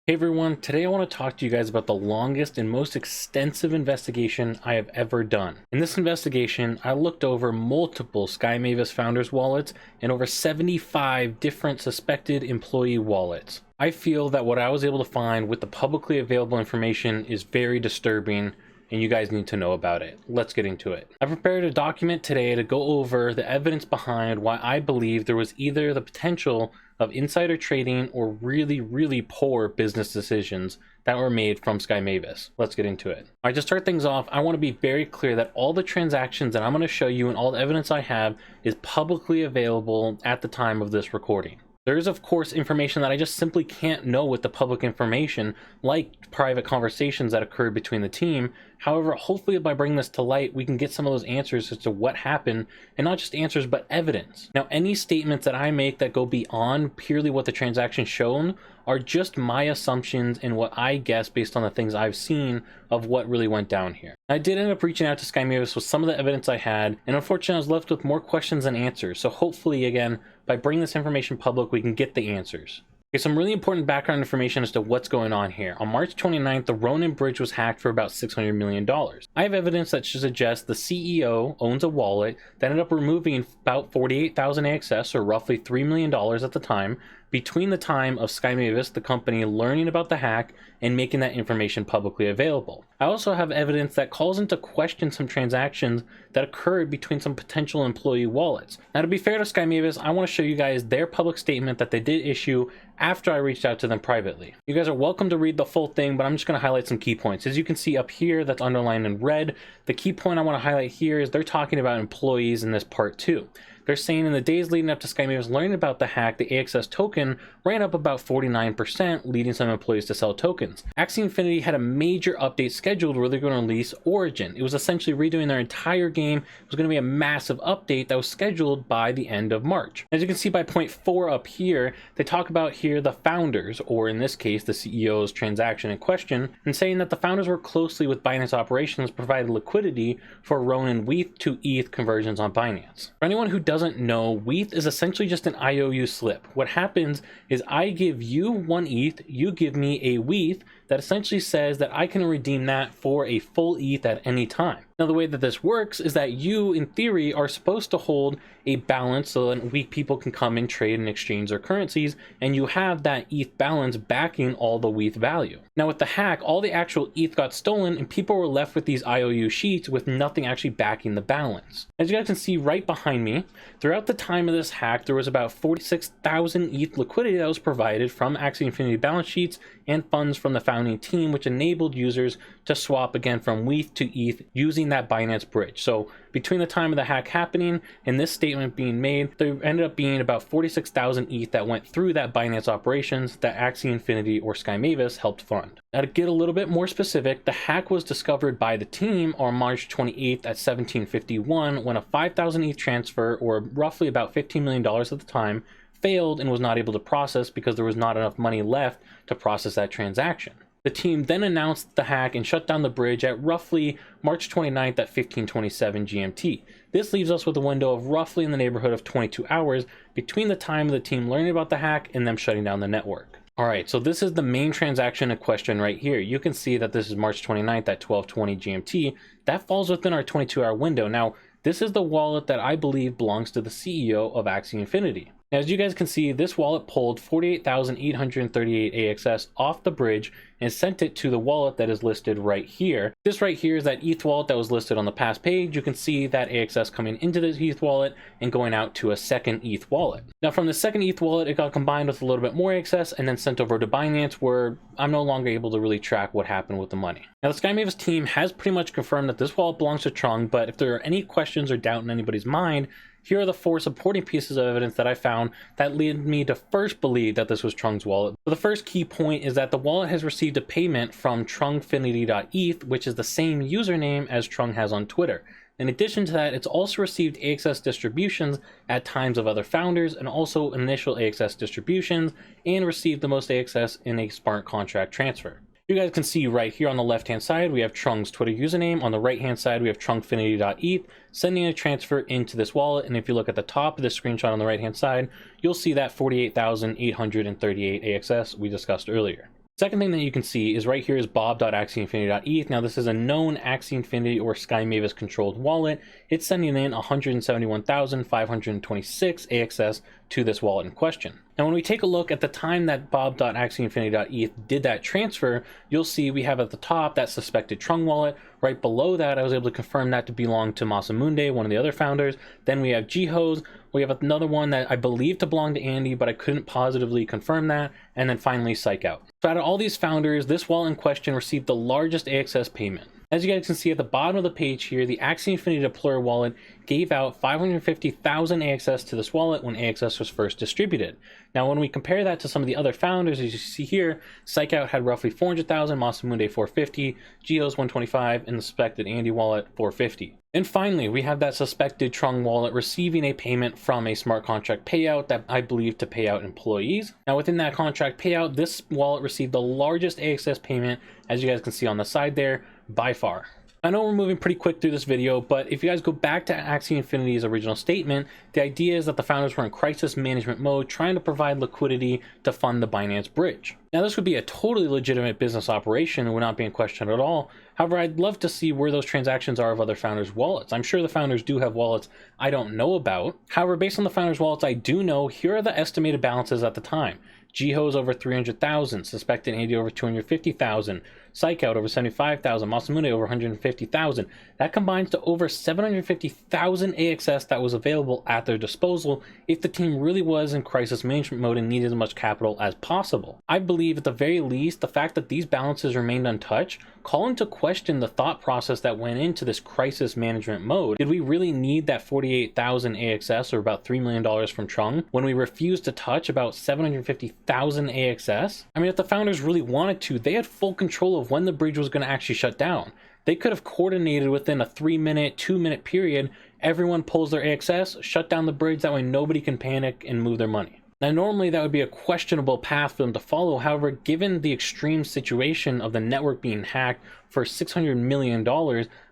Hey everyone, today I want to talk to you guys about the longest and most extensive investigation I have ever done. In this investigation, I looked over multiple Sky Mavis founders' wallets and over 75 different suspected employee wallets. I feel that what I was able to find with the publicly available information is very disturbing, and you guys need to know about it. Let's get into it. I prepared a document today to go over the evidence behind why I believe there was either the potential of insider trading or really poor business decisions that were made from Sky Mavis. Let's get into it. All right, to start things off, I want to be very clear that all the transactions that I'm going to show you and all the evidence I have is publicly available at the time of this recording. There is, of course, information that I just simply can't know with the public information, like private conversations that occurred between the team. However, hopefully by bringing this to light, we can get some of those answers as to what happened, and not just answers, but evidence. Now, any statements that I make that go beyond purely what the transaction shown are just my assumptions and what I guess based on the things I've seen of what really went down here. I did end up reaching out to Sky Mavis with some of the evidence I had, and unfortunately I was left with more questions than answers. So hopefully, again, by bringing this information public, we can get the answers. Okay, some really important background information as to what's going on here. On March 29th, the Ronin bridge was hacked for about $600 million. I have evidence that should suggest the CEO owns a wallet that ended up removing about 48,000 AXS, or roughly $3 million at the time, between the time of Sky Mavis, the company, learning about the hack and making that information publicly available. I also have evidence that calls into question some transactions that occurred between some potential employee wallets. Now, to be fair to Sky Mavis, I want to show you guys their public statement that they did issue after I reached out to them privately. You guys are welcome to read the full thing, but I'm just going to highlight some key points. As you can see up here, that's underlined in red. The key point I want to highlight here is they're talking about employees in this part too. They're saying in the days leading up to Sky Mavis learning about the hack, the AXS token ran up about 49%, leading some employees to sell tokens. Axie Infinity had a major update scheduled where they're going to release Origin. It was essentially redoing their entire game. It was going to be a massive update that was scheduled by the end of March. As you can see by point 4 up here, they talk about here the founders, or in this case, the CEO's transaction in question, and saying that the founders worked closely with Binance operations, provided liquidity for ronin ETH to ETH conversions on Binance. For anyone who doesn't know, ETH is essentially just an IOU slip. What happens is I give you 1 ETH, you give me a ETH that essentially says that I can redeem that for a full ETH at any time. Now, the way that this works is that you, in theory, are supposed to hold a balance so that weak people can come and trade and exchange their currencies, and you have that ETH balance backing all the ETH value. Now, with the hack, all the actual ETH got stolen, and people were left with these IOU sheets with nothing actually backing the balance. As you guys can see right behind me, throughout the time of this hack, there was about 46,000 ETH liquidity that was provided from Axie Infinity balance sheets and funds from the founding team, which enabled users to swap again from ETH to ETH using that Binance bridge. So between the time of the hack happening and this statement being made, there ended up being about 46,000 ETH that went through that Binance operations that Axie Infinity or Sky Mavis helped fund. Now, to get a little bit more specific, the hack was discovered by the team on March 28th at 1751 when a 5,000 ETH transfer, or roughly about $15 million at the time, failed and was not able to process because there was not enough money left to process that transaction. The team then announced the hack and shut down the bridge at roughly March 29th at 15:27 GMT. This leaves us with a window of roughly in the neighborhood of 22 hours between the time of the team learning about the hack and them shutting down the network. Alright, so this is the main transaction in question right here. You can see that this is March 29th at 12:20 GMT. That falls within our 22-hour window. Now, this is the wallet that I believe belongs to the CEO of Axie Infinity. Now, as you guys can see, this wallet pulled 48,838 AXS off the bridge and sent it to the wallet that is listed right here. This right here is that ETH wallet that was listed on the past page. You can see that AXS coming into this ETH wallet and going out to a second ETH wallet. Now, from the second ETH wallet, it got combined with a little bit more AXS and then sent over to Binance, where I'm no longer able to really track what happened with the money. Now, the Sky Mavis team has pretty much confirmed that this wallet belongs to Trung, but if there are any questions or doubt in anybody's mind, here are the 4 supporting pieces of evidence that I found that led me to first believe that this was Trung's wallet. So the first key point is that the wallet has received a payment from trungfinity.eth, which is the same username as Trung has on Twitter. In addition to that, it's also received AXS distributions at times of other founders and also initial AXS distributions, and received the most AXS in a smart contract transfer. You guys can see right here on the left hand side we have Trung's Twitter username. On the right hand side we have trungfinity.eth sending a transfer into this wallet, and if you look at the top of the screenshot on the right hand side, you'll see that 48,838 AXS we discussed earlier. Second thing that you can see is right here is bob.axieinfinity.eth. Now this is a known Axie Infinity or Sky Mavis controlled wallet. It's sending in 171,526 AXS to this wallet in question. Now when we take a look at the time that bob.axieinfinity.eth did that transfer, you'll see we have at the top that suspected Trung wallet. Right below that, I was able to confirm that to belong to Masamunde, one of the other founders. Then we have Jihos. We have another one that I believe to belong to Andy, but I couldn't positively confirm that. And then finally, Psych Out. So out of all these founders, this wallet in question received the largest AXS payment. As you guys can see at the bottom of the page here, the Axie Infinity Deployer wallet gave out 550,000 AXS to this wallet when AXS was first distributed. Now, when we compare that to some of the other founders, as you see here, Psych Out had roughly 400,000, Masamunde 450, Geo's 125, and the suspected Andy wallet 450. And finally, we have that suspected Trung wallet receiving a payment from a smart contract payout that I believe to pay out employees. Now, within that contract payout, this wallet received the largest AXS payment, as you guys can see on the side there, by far. I know we're moving pretty quick through this video, but if you guys go back to Axie Infinity's original statement, the idea is that the founders were in crisis management mode, trying to provide liquidity to fund the Binance bridge. Now, this would be a totally legitimate business operation and would not be in question at all. However, I'd love to see where those transactions are of other founders' wallets. I'm sure the founders do have wallets I don't know about. However, based on the founders' wallets I do know, here are the estimated balances at the time. Jiho's over 300,000, suspected Andy over 250,000, Psych Out over 75,000, Masamunde over 150,000. That combines to over 750,000 AXS that was available at their disposal if the team really was in crisis management mode and needed as much capital as possible. I believe at the very least, the fact that these balances remained untouched call into question the thought process that went into this crisis management mode. Did we really need that 48,000 AXS, or about $3 million from Trung, when we refused to touch about 750,000 AXS? I mean, if the founders really wanted to, they had full control of when the bridge was going to actually shut down. They could have coordinated within a 3-minute, 2-minute period. Everyone pulls their AXS, shut down the bridge, that way nobody can panic and move their money. Now, normally that would be a questionable path for them to follow. However, given the extreme situation of the network being hacked for $600 million,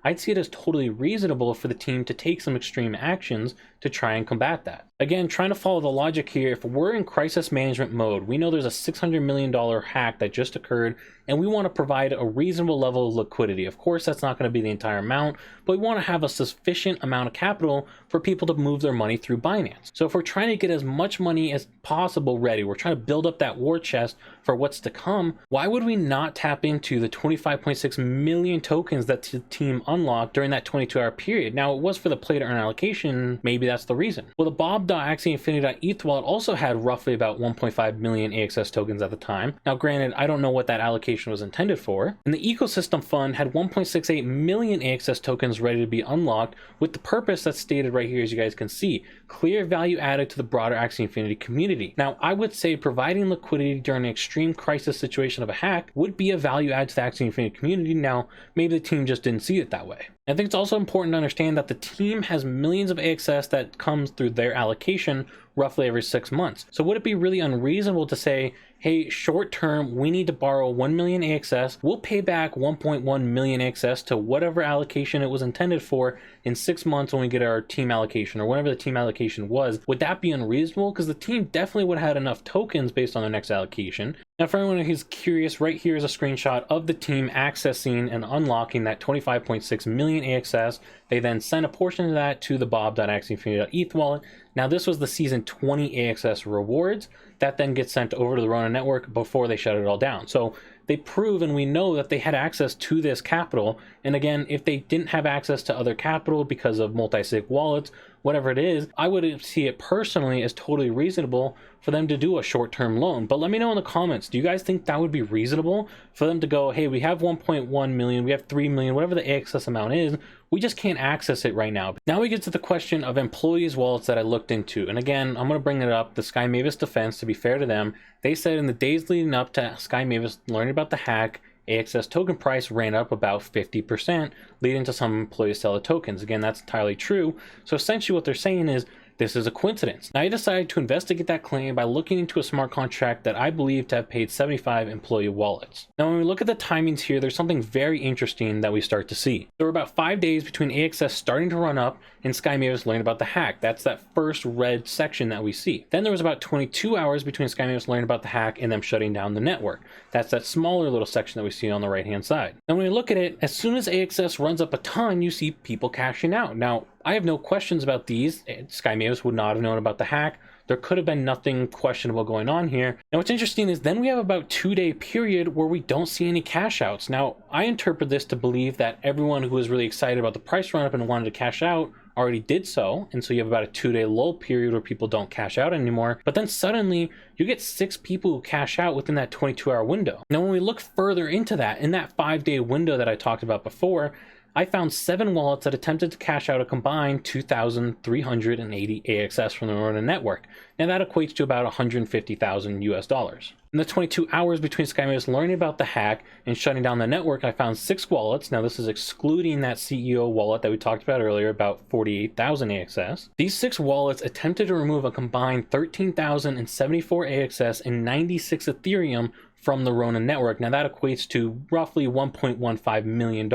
I'd see it as totally reasonable for the team to take some extreme actions to try and combat that. Again, trying to follow the logic here, if we're in crisis management mode, we know there's a $600 million hack that just occurred, and we want to provide a reasonable level of liquidity. Of course, that's not going to be the entire amount, but we want to have a sufficient amount of capital for people to move their money through Binance. So if we're trying to get as much money as possible ready, we're trying to build up that war chest for what's to come, why would we not tap into the 25.6 million tokens that the team unlocked during that 22-hour period? Now, it was for the play to earn allocation. Maybe that's the reason. Well, the bob.axieinfinity.eth wallet also had roughly about 1.5 million AXS tokens at the time. Now, granted, I don't know what that allocation was intended for. And the ecosystem fund had 1.68 million AXS tokens ready to be unlocked with the purpose that's stated right here, as you guys can see, clear value added to the broader Axie Infinity community. Now, I would say providing liquidity during an extreme crisis situation of a hack would be a value add to the Axie Infinity community. Now, maybe the team just didn't see it that way. I think it's also important to understand that the team has millions of AXS that comes through their allocation roughly every 6 months. So would it be really unreasonable to say, hey, short term, we need to borrow 1 million AXS, we'll pay back 1.1 million AXS to whatever allocation it was intended for in 6 months when we get our team allocation, or whatever the team allocation was? Would that be unreasonable? Because the team definitely would have had enough tokens based on their next allocation. Now, for anyone who's curious, right here is a screenshot of the team accessing and unlocking that 25.6 million AXS. They then sent a portion of that to the bob.axieinfinity.eth wallet. Now, this was the season 20 AXS rewards that then gets sent over to the Ronin network before they shut it all down. So they prove, and we know that they had access to this capital. And again, if they didn't have access to other capital because of multi-sig wallets, whatever it is, I would see it personally as totally reasonable for them to do a short-term loan. But let me know in the comments, do you guys think that would be reasonable for them to go, hey, we have 1.1 million, we have 3 million, whatever the AXS amount is, we just can't access it right now. Now we get to the question of employees' wallets that I looked into. And again, I'm going to bring it up. The Sky Mavis defense, to be fair to them, they said in the days leading up to Sky Mavis learning about the hack, AXS token price ran up about 50%, leading to some employees sell the tokens. Again, that's entirely true. So essentially what they're saying is this is a coincidence. Now I decided to investigate that claim by looking into a smart contract that I believe to have paid 75 employee wallets. Now when we look at the timings here, there's something very interesting that we start to see. There were about 5 days between AXS starting to run up and Sky Mavis learned about the hack. That's that first red section that we see. Then there was about 22 hours between Sky Mavis learning about the hack and them shutting down the network. That's that smaller little section that we see on the right hand side. Now when we look at it, as soon as AXS runs up a ton, you see people cashing out. Now I have no questions about these. Sky Mavis would not have known about the hack. There could have been nothing questionable going on here. Now what's interesting is then we have about 2-day period where we don't see any cash outs. Now I interpret this to believe that everyone who was really excited about the price run up and wanted to cash out already did so, and so you have about a 2-day lull period where people don't cash out anymore. But then suddenly you get 6 people who cash out within that 22-hour window. Now when we look further into that, in that 5-day window that I talked about before, I found 7 wallets that attempted to cash out a combined 2,380 AXS from the ronin network. Now that equates to about 150,000 US dollars. In the 22 hours between Sky Mavis learning about the hack and shutting down the network, I found 6 wallets. Now this is excluding that CEO wallet that we talked about earlier, about 48,000 AXS. These 6 wallets attempted to remove a combined 13,074 AXS and 96 Ethereum from the ronin network. Now that equates to roughly $1.15 million,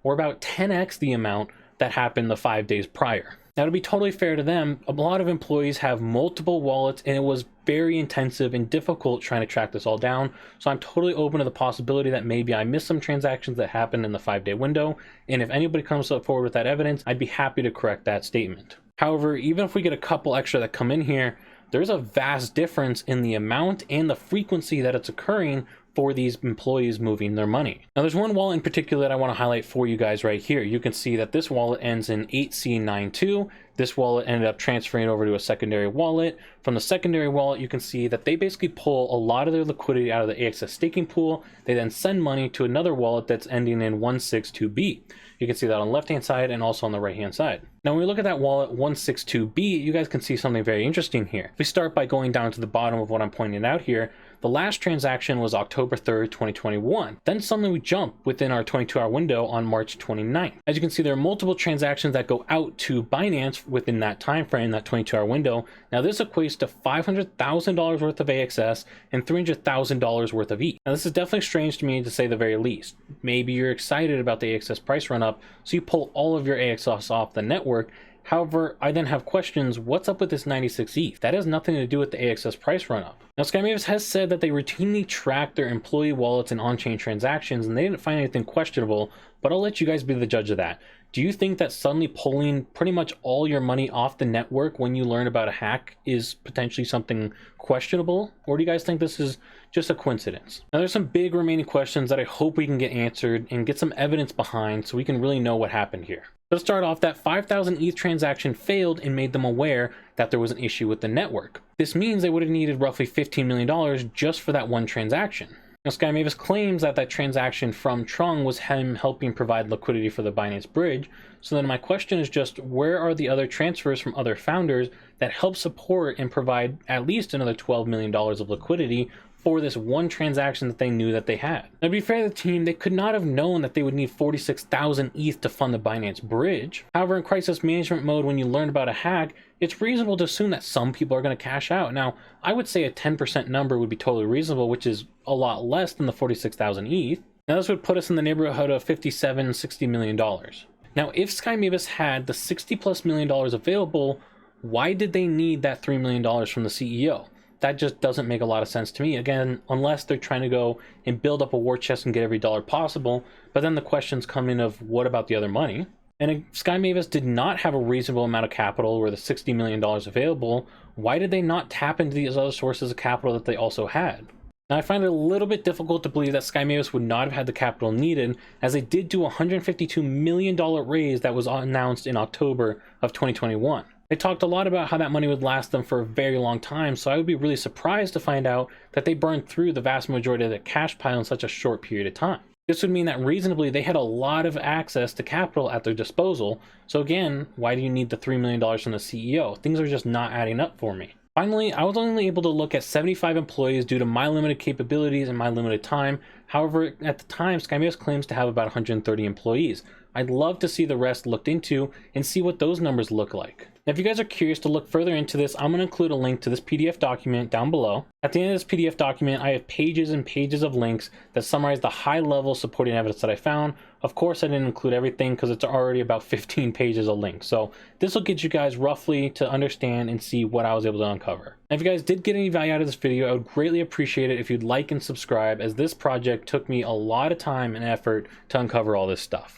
or about 10x the amount that happened the 5 days prior. Now to be totally fair to them, a lot of employees have multiple wallets and it was very intensive and difficult trying to track this all down. So I'm totally open to the possibility that maybe I missed some transactions that happened in the 5-day window. And if anybody comes forward with that evidence, I'd be happy to correct that statement. However, even if we get a couple extra that come in here, there's a vast difference in the amount and the frequency that it's occurring for these employees moving their money. Now there's one wallet in particular that I want to highlight for you guys right here. You can see that this wallet ends in 8C92. This wallet ended up transferring over to a secondary wallet. From the secondary wallet, you can see that they basically pull a lot of their liquidity out of the AXS staking pool. They then send money to another wallet that's ending in 162B. You can see that on the left-hand side and also on the right-hand side. Now, when we look at that wallet 162B, you guys can see something very interesting here. If we start by going down to the bottom of what I'm pointing out here, the last transaction was October 3rd, 2021. Then suddenly we jump within our 22-hour window on March 29th. As you can see, there are multiple transactions that go out to Binance within that time frame, that 22-hour window. Now this equates to $500,000 worth of AXS and $300,000 worth of ETH. Now this is definitely strange to me, to say the very least. Maybe you're excited about the AXS price run up, so you pull all of your AXS off the network. However, I then have questions. What's up with this 96 ETH? That has nothing to do with the AXS price run up. Now, Sky Mavis has said that they routinely track their employee wallets and on-chain transactions, and they didn't find anything questionable, but I'll let you guys be the judge of that. Do you think that suddenly pulling pretty much all your money off the network when you learn about a hack is potentially something questionable? Or do you guys think this is just a coincidence? Now, there's some big remaining questions that I hope we can get answered and get some evidence behind so we can really know what happened here. To start off, that 5,000 ETH transaction failed and made them aware that there was an issue with the network. This means they would have needed roughly $15 million just for that one transaction. Now, Sky Mavis claims that that transaction from Trung was him helping provide liquidity for the Binance bridge. So then my question is just, where are the other transfers from other founders that help support and provide at least another $12 million of liquidity for this one transaction that they knew that they had? Now, to be fair to the team, they could not have known that they would need 46,000 ETH to fund the Binance bridge. However, in crisis management mode, when you learn about a hack, it's reasonable to assume that some people are going to cash out. Now, I would say a 10% number would be totally reasonable, which is a lot less than the 46,000 ETH. Now, this would put us in the neighborhood of $60 million. Now, if Sky Mavis had the $60+ million available, why did they need that $3 million from the CEO? That just doesn't make a lot of sense to me. Again, unless they're trying to go and build up a war chest and get every dollar possible. But then the questions come in of, what about the other money? And if Sky Mavis did not have a reasonable amount of capital or the $60 million available, why did they not tap into these other sources of capital that they also had? Now, I find it a little bit difficult to believe that Sky Mavis would not have had the capital needed, as they did do a $152 million raise that was announced in October of 2021. They talked a lot about how that money would last them for a very long time, so I would be really surprised to find out that they burned through the vast majority of their cash pile in such a short period of time. This would mean that reasonably they had a lot of access to capital at their disposal. So again, why do you need the $3 million from the CEO? Things are just not adding up for me. Finally, I was only able to look at 75 employees due to my limited capabilities and my limited time. However, at the time, Sky Mavis claims to have about 130 employees. I'd love to see the rest looked into and see what those numbers look like. Now, if you guys are curious to look further into this, I'm going to include a link to this PDF document down below. At the end of this PDF document, I have pages and pages of links that summarize the high-level supporting evidence that I found. Of course, I didn't include everything because it's already about 15 pages of links. So this will get you guys roughly to understand and see what I was able to uncover. And if you guys did get any value out of this video, I would greatly appreciate it if you'd like and subscribe, as this project took me a lot of time and effort to uncover all this stuff.